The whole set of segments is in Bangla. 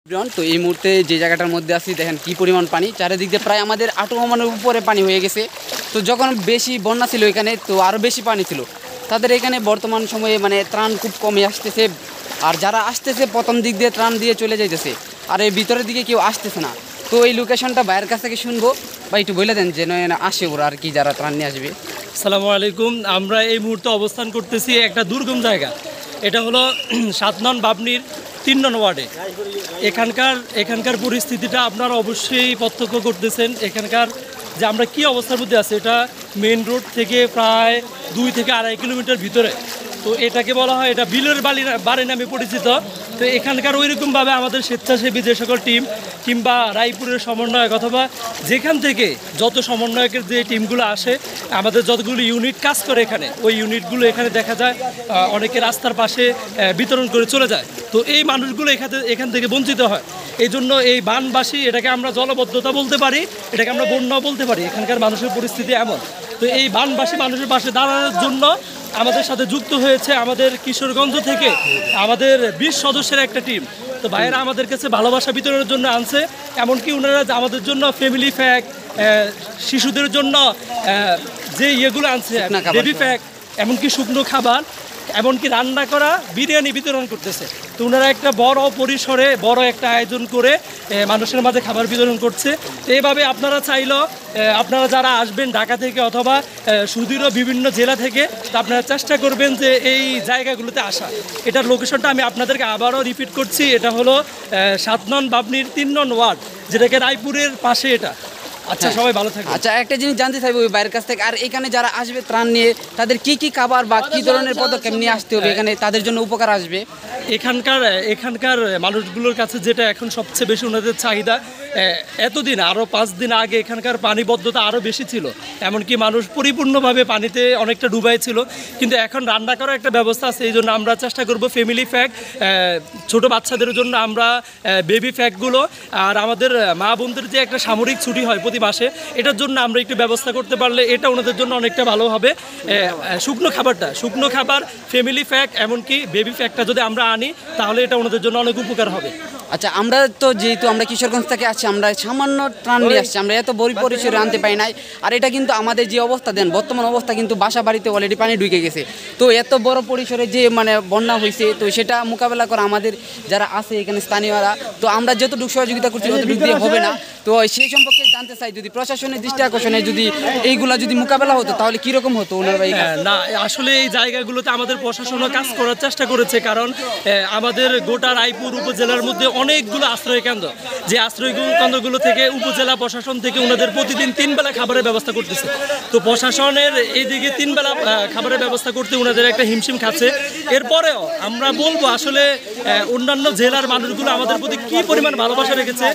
তো এই মুহূর্তে যে জায়গাটার মধ্যে আছি দেখেন কি পরিমাণ পানি, চারিদিক দিয়ে প্রায় আমাদের আঁটু উপরে পানি হয়ে গেছে। তো যখন বেশি বন্যা ছিল এখানে তো আরও বেশি পানি ছিল। তাদের এখানে বর্তমান সময়ে মানে ত্রাণ খুব কমে আসতেছে, আর যারা আসতেছে প্রথম দিক দিয়ে ত্রাণ দিয়ে চলে যাইতেছে, আর এই ভিতরের দিকে কেউ আসতেছে না। তো এই লোকেশনটা বাইরের কাছ থেকে শুনবো, বা একটু বলে দেন যেন আসে ওরা আর কি যারা ত্রাণ নিয়ে আসবে। আসসালামু আলাইকুম। আমরা এই মুহূর্তে অবস্থান করতেছি একটা দুর্গম জায়গা, এটা হলো 7 নং বাবনির 3 নং ওয়ার্ডে। এখানকার পরিস্থিতিটা আপনারা অবশ্যই প্রত্যক্ষ করতেছেন। এখানকার যে আমরা কি অবস্থার মধ্যে আছি, এটা মেন রোড থেকে প্রায় 2 থেকে 2.5 কিলোমিটার ভিতরে। তো এটাকে বলা হয় এটা বিলের বাড়ি নামে পরিচিত। তো এখানকার ওইরকমভাবে আমাদের স্বেচ্ছাসেবী যে সকল টিম কিংবা রায়পুরের সমন্বয়ক অথবা যেখান থেকে যত সমন্বয়কের যে টিমগুলো আসে, আমাদের যতগুলো ইউনিট কাজ করে এখানে, ওই ইউনিটগুলো এখানে দেখা যায় অনেকে রাস্তার পাশে বিতরণ করে চলে যায়। তো এই মানুষগুলো এখান থেকে বঞ্চিত হয়। এই জন্য এই বানবাসী, এটাকে আমরা জলবদ্ধতা বলতে পারি, এটাকে আমরা বন্যাও বলতে পারি। এখানকার মানুষের পরিস্থিতি এমন। তো এই বানবাসী মানুষের পাশে দাঁড়ানোর জন্য আমাদের সাথে যুক্ত হয়েছে আমাদের কিশোরগঞ্জ থেকে আমাদের 20 সদস্যের একটা টিম। তো ভাইয়েরা আমাদের কাছে ভালোবাসা বিতরণের জন্য আনছে। এমনকি ওনারা আমাদের জন্য ফ্যামিলি প্যাক, শিশুদের জন্য যে ইয়েগুলো আনছে, বেবি প্যাক, এমনকি শুকনো খাবার, এমনকি রান্না করা বিরিয়ানি বিতরণ করতেছে। তো ওনারা একটা বড় পরিসরে বড় একটা আয়োজন করে মানুষের মাঝে খাবার বিতরণ করছে। তো এইভাবে আপনারা চাইলেও আপনারা যারা আসবেন ঢাকা থেকে অথবা সুদূর বিভিন্ন জেলা থেকে, তো আপনারা চেষ্টা করবেন যে এই জায়গাগুলোতে আসা। এটার লোকেশনটা আমি আপনাদেরকে আবারও রিপিট করছি, এটা হলো 7 নং বাবনির 3 নং ওয়ার্ড, যেটাকে রায়পুরের পাশে এটা। আচ্ছা, সবাই ভালো থাকবে। আচ্ছা, একটা জিনিস জানতে চাইবো ওই বাইরের কাছ থেকে, আর এখানে যারা আসবে ত্রাণ নিয়ে তাদের কি খাবার বা কি ধরনের পদক্ষেপ নিয়ে আসতে হবে এখানে তাদের জন্য উপকার আসবে? এখানকার মানুষগুলোর কাছে যেটা এখন সবচেয়ে বেশি ওনাদের চাহিদা, এতদিন আরও 5 দিন আগে এখানকার পানিবদ্ধতা আরও বেশি ছিল, এমনকি মানুষ পরিপূর্ণভাবে পানিতে অনেকটা ডুবাই ছিল। কিন্তু এখন রান্না করার একটা ব্যবস্থা আছে। এই জন্য আমরা চেষ্টা করব ফ্যামিলি প্যাক, ছোটো বাচ্চাদের জন্য আমরা বেবি প্যাকগুলো, আর আমাদের মা বোনদের যে একটা সামরিক ছুটি হয় প্রতি মাসে, এটার জন্য আমরা একটু ব্যবস্থা করতে পারলে এটা ওনাদের জন্য অনেকটা ভালো হবে। শুকনো খাবার, ফ্যামিলি প্যাক, এমনকি বেবি প্যাকটা যদি আমরা আনি তাহলে এটা ওনাদের জন্য অনেক উপকার হবে। আচ্ছা, আমরা তো যেহেতু আমরা কিশোরগঞ্জ থেকে আসছি, আমরা সামান্য ত্রাণ নিয়ে আসছি, আমরা এত বড় পরিসরে আনতে পারি নাই। আর এটা কিন্তু আমাদের যে অবস্থা দেন বর্তমান অবস্থা কিন্তু বাসা বাড়িতে অলরেডি পানি ঢুকে গেছে। তো এত বড় পরিসরে যে মানে বন্যা হয়েছে, তো সেটা মোকাবেলা করা আমাদের যারা আছে এখানে স্থানীয়রা, তো আমরা যতটুকু সহযোগিতা করছি ততটুকু দিয়ে হবে না। তো সেই সম্পর্কে জানতে চাই, যদি প্রশাসনের দৃষ্টি আকর্ষণে যদি এইগুলা যদি মোকাবেলা হতো তাহলে কীরকম হতো ওনার ভাই? না, আসলে এই জায়গাগুলোতে আমাদের প্রশাসনও কাজ করার চেষ্টা করেছে, কারণ আমাদের গোটা রায়পুর উপজেলার মধ্যে অনেকগুলো আশ্রয় কেন্দ্র, যে আশ্রয় কেন্দ্রগুলো থেকে উপজেলা প্রশাসন থেকে ওনাদের প্রতিদিন 3 বেলা খাবারের ব্যবস্থা করতেছে। তো প্রশাসনের এইদিকে 3 বেলা খাবারের ব্যবস্থা করতে ওনাদের একটা হিমশিম খাচ্ছে। এরপরেও আমরা বলবো আসলে অন্যান্য জেলার মানুষগুলো আমাদের প্রতি কী পরিমাণ ভালোবাসা রেখেছে।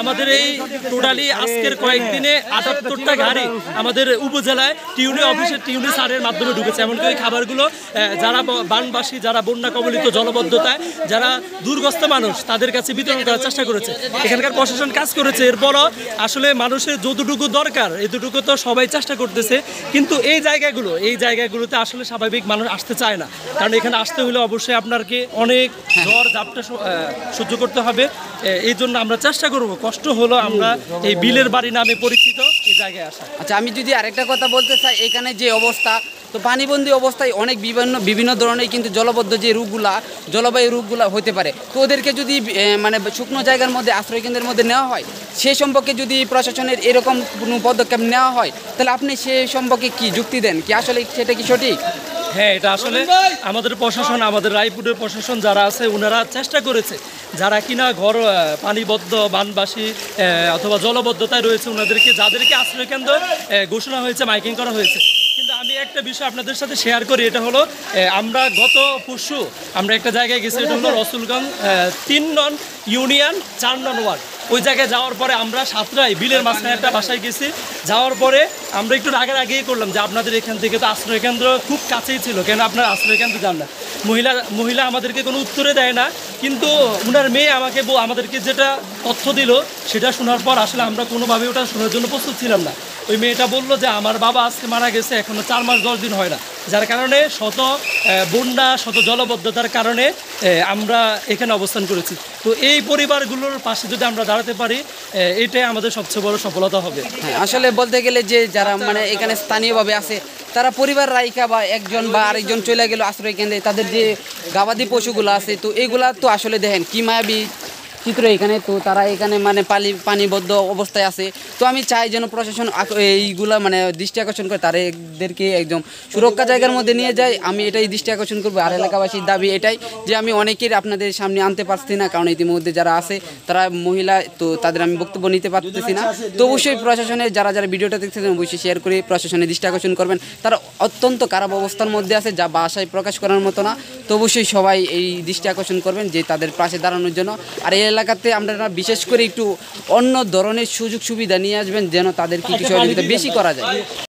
আমাদের এই টোটালি আজকের কয়েকদিনে 78টা গাড়ি আমাদের উপজেলায় টিউনি অফিসের টিউনি সারের মাধ্যমে ঢুকেছে। এমনকি ওই খাবারগুলো যারা বানবাসী, যারা বন্যা কবলিত, জলবদ্ধতায় যারা দুর্গস্ত মানুষ, তাদের কাছে বিতরণ করার চেষ্টা করেছে। এখানকার প্রশাসন কাজ করেছে। এরপরও আসলে মানুষের যতটুকু দরকার এতটুকু তো সবাই চেষ্টা করতেছে, কিন্তু এই জায়গাগুলোতে আসলে স্বাভাবিক মানুষ আসতে চায় না, কারণ এখানে আসতে হলে অবশ্যই আপনাকে অনেক ঝড় ঝাপটা সহ্য করতে হবে। এই জন্য আমরা চেষ্টা করব, কষ্ট হলো আমরা এই বিলের বাড়ি নামে পরিচিত এই জায়গায় আসা। আচ্ছা, আমি যদি আরেকটা কথা বলতে চাই, এখানে যে অবস্থা, তো পানিবন্দী অবস্থায় অনেক বিভিন্ন ধরনের কিন্তু জলবদ্ধ যে রোগগুলা, জলবায়ু রোগগুলা হতে পারে। তো ওদেরকে যদি মানে শুকনো জায়গার মধ্যে আশ্রয়কেন্দ্রের মধ্যে নেওয়া হয়, সে সম্পর্কে যদি প্রশাসনের এরকম কোনো পদক্ষেপ নেওয়া হয়, তাহলে আপনি সে সম্পর্কে কি যুক্তি দেন? কি আসলে সেটা কি সঠিক? হ্যাঁ, এটা আসলে আমাদের প্রশাসন, আমাদের রায়পুরের প্রশাসন যারা আছে ওনারা চেষ্টা করেছে, যারা কিনা ঘর পানিবদ্ধ, বানবাসী অথবা জলবদ্ধতায় রয়েছে, ওনাদেরকে যাদেরকে আশ্রয়কেন্দ্র ঘোষণা হয়েছে, মাইকিং করা হয়েছে। কিন্তু আমি একটা বিষয় আপনাদের সাথে শেয়ার করি, এটা হলো আমরা গত পরশু আমরা একটা জায়গায় গেছি, এটা হলো রসুলগঞ্জ 3 নং ইউনিয়ন 4 নং ওয়ার্ড। ওই জায়গায় যাওয়ার পরে আমরা সাতরাই বিলের মাঝখানে একটা বাসায় গেছি। যাওয়ার পরে আমরা একটু আগেই করলাম যে আপনাদের এখান থেকে তো আশ্রয়কেন্দ্র খুব কাছেই ছিল, কেন আপনার আশ্রয়কেন্দ্র যান না? মহিলা আমাদেরকে কোনো উত্তরে দেয় না, কিন্তু ওনার মেয়ে আমাদেরকে যেটা তথ্য দিল সেটা শোনার পর আসলে আমরা কোনোভাবে ওটা শোনার জন্য প্রস্তুত ছিলাম না। ওই মেয়েটা বললো যে আমার বাবা আজকে মারা গেছে, এখনো 4 মাস 10 দিন হয় না, যার কারণে শত বন্যা শত জলবদ্ধতার কারণে আমরা এখানে অবস্থান করেছি। তো এই পরিবারগুলোর পাশে যদি আমরা দাঁড়াতে পারি, এটাই আমাদের সবচেয়ে বড় সফলতা হবে। হ্যাঁ, আসলে বলতে গেলে যে যারা মানে এখানে স্থানীয়ভাবে আছে তারা পরিবার রাইকা বা একজন বা আরেকজন চলে গেল আশ্রয় কেন্দ্রে, তাদের যে গাবাদি পশুগুলো আছে তো এগুলা তো আসলে দেখেন কি মায়াবী চিত্র এখানে। তো তারা এখানে মানে পানিবদ্ধ অবস্থায় আছে। তো আমি চাই যেন প্রশাসন এইগুলা মানে দৃষ্টি আকর্ষণ করে তাদেরকে একদম সুরক্ষা জায়গার মধ্যে নিয়ে যায়। আমি এটাই দৃষ্টি আকর্ষণ করবো। আর এলাকাবাসীর দাবি এটাই যে আমি অনেকের আপনাদের সামনে আনতে পারছি না, কারণ ইতিমধ্যে যারা আছে তারা মহিলা, তো তাদের আমি বক্তব্য নিতে পারতেছি না। তো অবশ্যই প্রশাসনের যারা ভিডিওটা দেখতেছেন অবশ্যই শেয়ার করে প্রশাসনের দৃষ্টি আকর্ষণ করবেন। তারা অত্যন্ত খারাপ অবস্থার মধ্যে আছে, যা ভাষায় প্রকাশ করার মতো না। তো অবশ্যই সবাই এই দৃষ্টি আকর্ষণ করবেন যে তাদের পাশে দাঁড়ানোর জন্য। আর এই এলাকাতে আমরা বিশেষ করে একটু অন্য ধরনের সুযোগ সুবিধা নিয়ে আসবেন যেন তাদেরকে কিছু সহযোগিতা বেশি করা যায়।